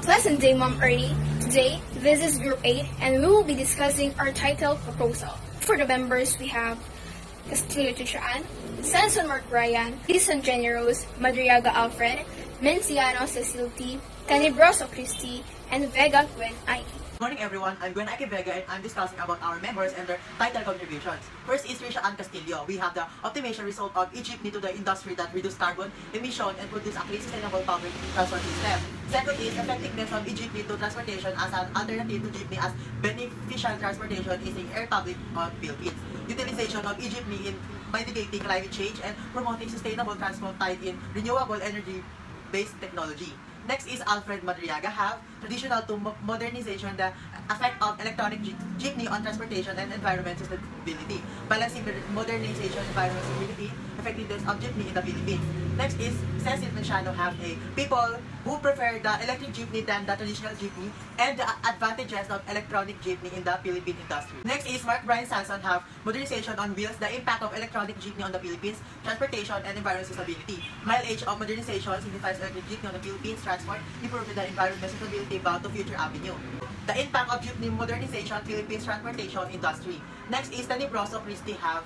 Pleasant day, Mom Ernie. Today, this is Group 8, and we will be discussing our title proposal. For the members, we have Castillo Tuchaan, Sanson Mark Ryan, Lison Jenny Rose, Madriaga Alfred, Menciano Cecil T, Tenebroso Christy, and Vega Gwen Aiki. Good morning everyone, I'm Gwen Aiki Vega and I'm discussing about our members and their title contributions. First is Risha Ann Castillo. We have the optimization result of e-jeepney to the industry that reduce carbon emission and produce a clean sustainable public transport system. Second is effectiveness of e-jeepney to transportation as an alternative to jeepney as beneficial transportation is in air public on Philippines. Utilization of e-jeepney in mitigating climate change and promoting sustainable transport tied in renewable energy-based technology. Next is Alfred Madriaga have traditional to modernization the effect of electronic jeepney on transportation and environment sustainability. Balancing modernization, environment sustainability, effectiveness of jeepney in the Philippines. Next is Cecil Menciano have a people who prefer the electric jeepney than the traditional jeepney and the advantages of electronic jeepney in the Philippine industry. Next is Mark Brian Sanson have modernization on wheels, the impact of electronic jeepney on the Philippines, transportation and environment sustainability. Mileage of modernization signifies electric jeepney on the Philippines transport, improving the environment sustainability bound to future avenue. The impact of jeepney modernization Philippines transportation industry. Next is Tenebroso Christy have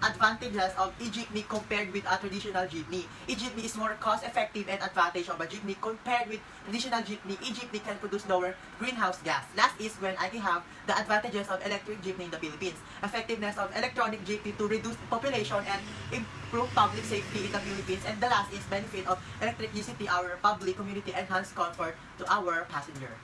advantages of e-jeepney compared with a traditional jeepney. E-jeepney is more cost-effective and advantage of a jeepney compared with traditional jeepney. E-jeepney can produce lower greenhouse gas. Last is when I have the advantages of electric jeepney in the Philippines. Effectiveness of electronic jeepney to reduce population and improve public safety in the Philippines. And the last is benefit of electricity our public community enhance comfort to our passenger.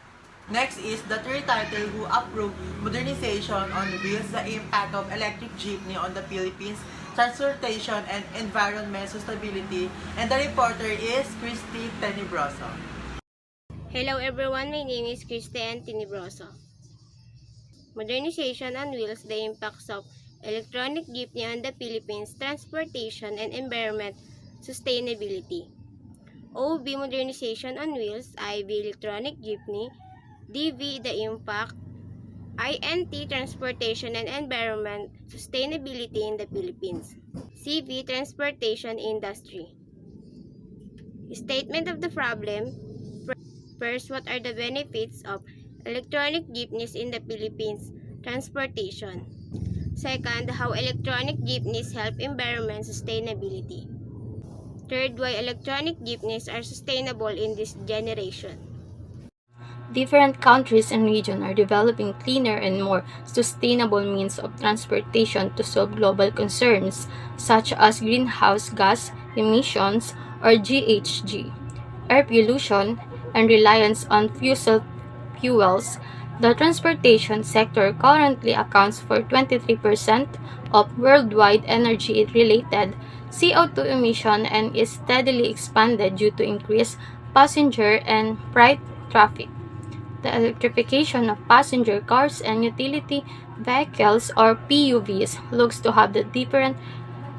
Next is the third title who approved modernization on wheels, the impact of electric jeepney on the Philippines, transportation and environment sustainability, and the reporter is Christy Tenebroso. Hello everyone, my name is Christy Tenebroso. Modernization on wheels, the impacts of electronic jeepney on the Philippines, transportation and environment sustainability. OB modernization on wheels, IB electronic jeepney, DV the impact, INT transportation and environment sustainability in the Philippines, CV transportation industry. Statement of the problem. First, what are the benefits of electronic jeepneys in the Philippines transportation? Second, how electronic jeepneys help environment sustainability. Third, why electronic jeepneys are sustainable in this generation. Different countries and regions are developing cleaner and more sustainable means of transportation to solve global concerns such as greenhouse gas emissions or GHG, air pollution, and reliance on fossil fuels. The transportation sector currently accounts for 23% of worldwide energy-related CO2 emission and is steadily expanded due to increased passenger and freight traffic. The electrification of passenger cars and utility vehicles or PUVs looks to have the different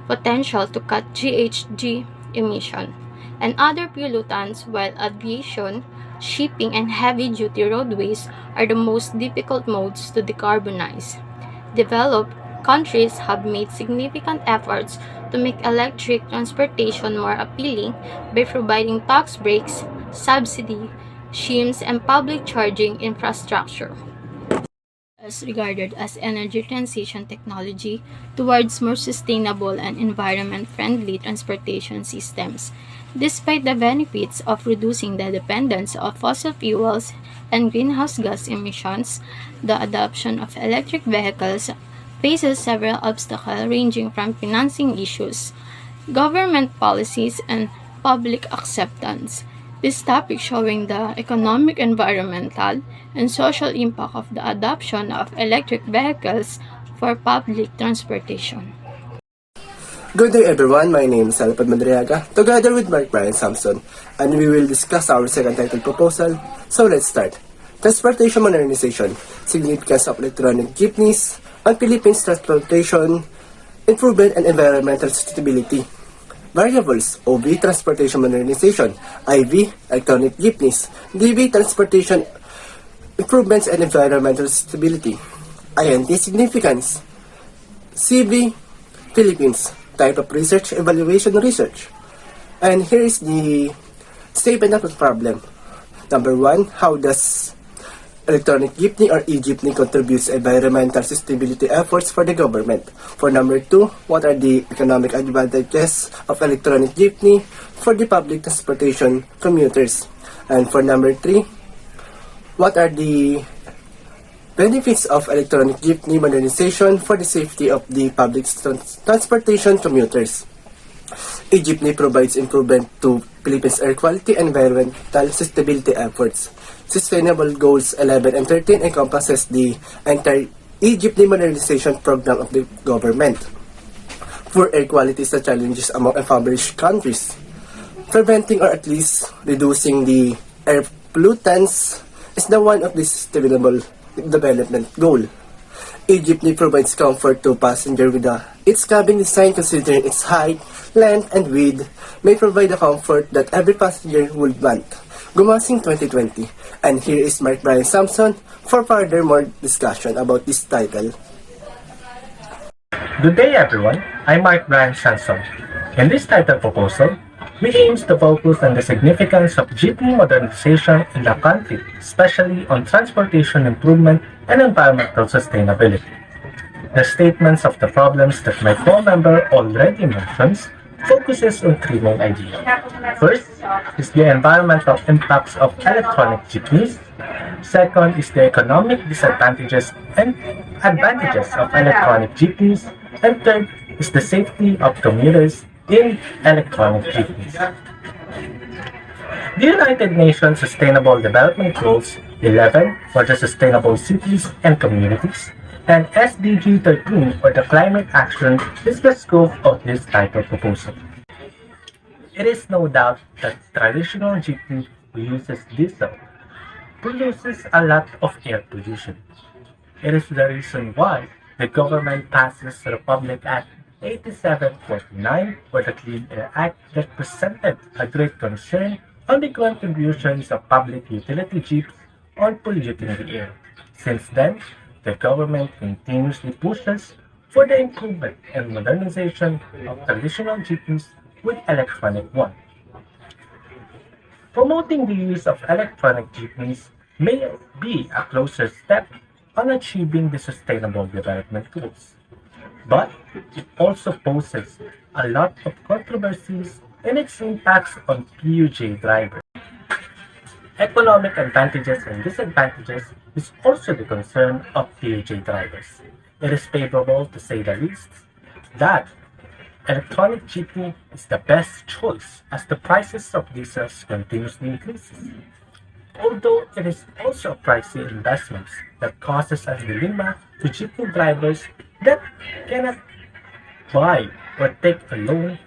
potential to cut GHG emission and other pollutants, while aviation, shipping, and heavy-duty roadways are the most difficult modes to decarbonize. Developed countries have made significant efforts to make electric transportation more appealing by providing tax breaks, subsidy, schemes, and public charging infrastructure is regarded as energy transition technology towards more sustainable and environment-friendly transportation systems. Despite the benefits of reducing the dependence of fossil fuels and greenhouse gas emissions, the adoption of electric vehicles faces several obstacles ranging from financing issues, government policies, and public acceptance. This topic showing the economic, environmental, and social impact of the adoption of electric vehicles for public transportation. Good day everyone, my name is Alfred Madriaga, together with Mark Brian Sampson, and we will discuss our second title proposal. So let's start. Transportation modernization, significance of electronic jeepneys, on Philippines transportation, improvement and environmental sustainability. Variables: OB transportation modernization, IV electronic jeepneys, DV transportation improvements and environmental stability, INT significance, CV Philippines type of research evaluation research. And here is the statement of the problem. Number 1, how does electronic jeepney or e-jeepney contributes environmental sustainability efforts for the government? For number 2, what are the economic advantages of electronic jeepney for the public transportation commuters? And for number 3, what are the benefits of electronic jeepney modernization for the safety of the public transportation commuters? E-jeepney provides improvement to Philippines' air quality and environmental sustainability efforts. Sustainable Goals 11 and 13 encompasses the entire e-jeepney modernization program of the government. Poor air quality is the challenges among impoverished countries. Preventing or at least reducing the air pollutants is the one of the sustainable development goal. E-jeepney provides comfort to passengers with its cabin design, considering its height, length, and width may provide the comfort that every passenger would want. Gumasing 2020. And here is Mark Brian Sampson for further more discussion about this title. Good day everyone, I'm Mark Brian Sampson. In this title proposal, we aim to focus on the significance of jeepney modernization in the country, especially on transportation improvement and environmental sustainability. The statements of the problems that my co-member already mentions focuses on three main ideas. First is the environmental impacts of electronic jeepneys. Second is the economic disadvantages and advantages of electronic jeepneys. And third is the safety of commuters in electronic jeepneys. The United Nations Sustainable Development Goals 11 for the Sustainable Cities and Communities and SDG 13 for the Climate Action is the scope of this title proposal. It is no doubt that traditional jeepney who uses diesel produces a lot of air pollution. It is the reason why the government passes the Republic Act 8749 for the Clean Air Act that presented a great concern on the contributions of public utility jeeps on polluting the air. Since then, the government continuously pushes for the improvement and modernization of traditional jeepneys with electronic ones. Promoting the use of electronic jeepneys may be a closer step on achieving the Sustainable Development Goals. But it also poses a lot of controversies in its impacts on PUJ drivers. Economic advantages and disadvantages is also the concern of PUJ drivers. It is favorable, to say the least, that electronic jeepney is the best choice as the prices of diesels continuously increases. Although it is also a pricey investment that causes a dilemma to jeepney drivers that cannot buy or take a loan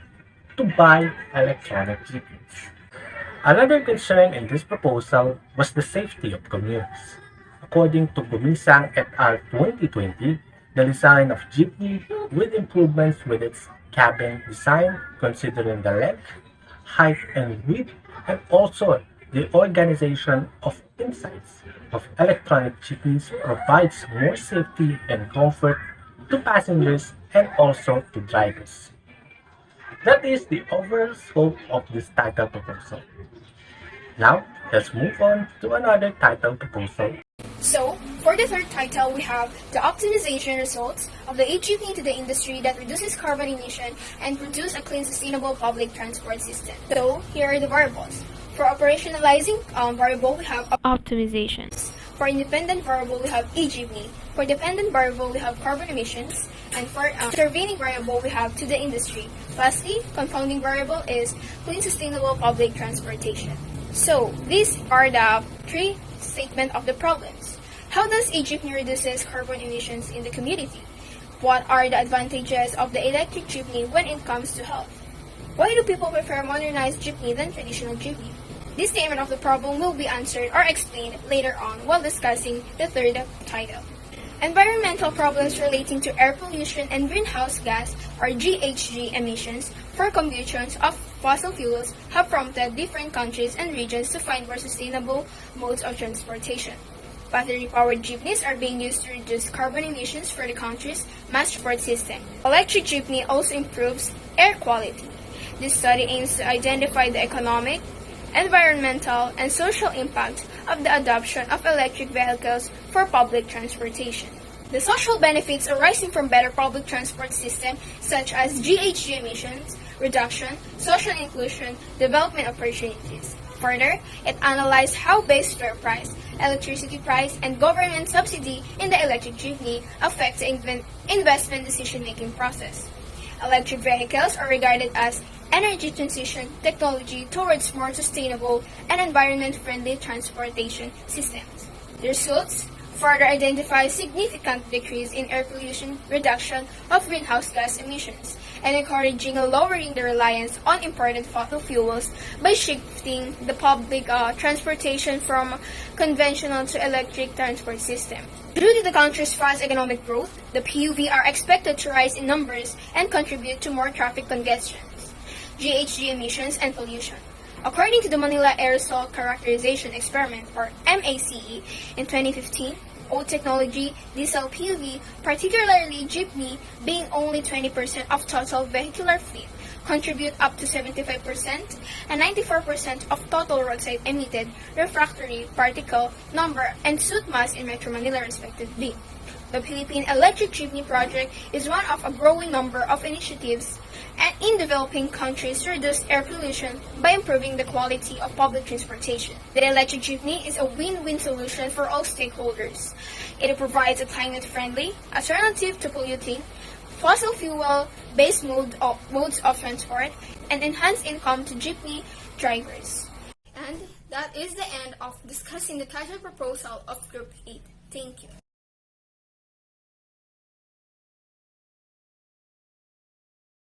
to buy electronic jeepneys. Another concern in this proposal was the safety of commuters. According to Gumisang et al. 2020, the design of jeepney with improvements with its cabin design, considering the length, height, and width, and also the organization of insides of electronic jeepneys provides more safety and comfort to passengers and also to drivers. That is the overall scope of this title proposal. Now, let's move on to another title proposal. So, for the third title, we have the optimization results of the e-jeepney to the industry that reduces carbon emission and produce a clean, sustainable public transport system. So, here are the variables. For operationalizing variable, we have Optimization. For independent variable, we have e-jeepney. For dependent variable, we have carbon emissions. And for intervening variable, we have to the industry. Lastly, confounding variable is clean, sustainable public transportation. So, these are the three statements of the problems. How does e-jeepney reduces carbon emissions in the community? What are the advantages of the electric jeepney when it comes to health? Why do people prefer modernized jeepney than traditional jeepney? This statement of the problem will be answered or explained later on while discussing the third title. Environmental problems relating to air pollution and greenhouse gas or GHG emissions for combustion of fossil fuels have prompted different countries and regions to find more sustainable modes of transportation. Battery-powered jeepneys are being used to reduce carbon emissions for the country's mass transport system. Electric jeepney also improves air quality. This study aims to identify the economic environmental, and social impact of the adoption of electric vehicles for public transportation. The social benefits arising from better public transport system such as GHG emissions, reduction, social inclusion, development opportunities. Further, it analyzed how base fare price, electricity price, and government subsidy in the electric jeepney affect the investment decision-making process. Electric vehicles are regarded as energy transition technology towards more sustainable and environment-friendly transportation systems. The results further identify significant decrease in air pollution, reduction of greenhouse gas emissions, and encouraging a lowering the reliance on imported fossil fuels by shifting the public transportation from conventional to electric transport system. Due to the country's fast economic growth, the PUV are expected to rise in numbers and contribute to more traffic congestions, GHG emissions, and pollution. According to the Manila Aerosol Characterization Experiment, or MACE, in 2015, old technology, diesel PUV, particularly jeepney, being only 20% of total vehicular fleet, contribute up to 75% and 94% of total roadside emitted refractory particle number and soot mass in Metro Manila respectively. The Philippine Electric Jeepney Project is one of a growing number of initiatives in developing countries to reduce air pollution by improving the quality of public transportation. The electric jeepney is a win-win solution for all stakeholders. It provides a climate-friendly alternative to polluting fossil fuel-based modes of transport and enhance income to jeepney drivers. And that is the end of discussing the title proposal of Group 8. Thank you.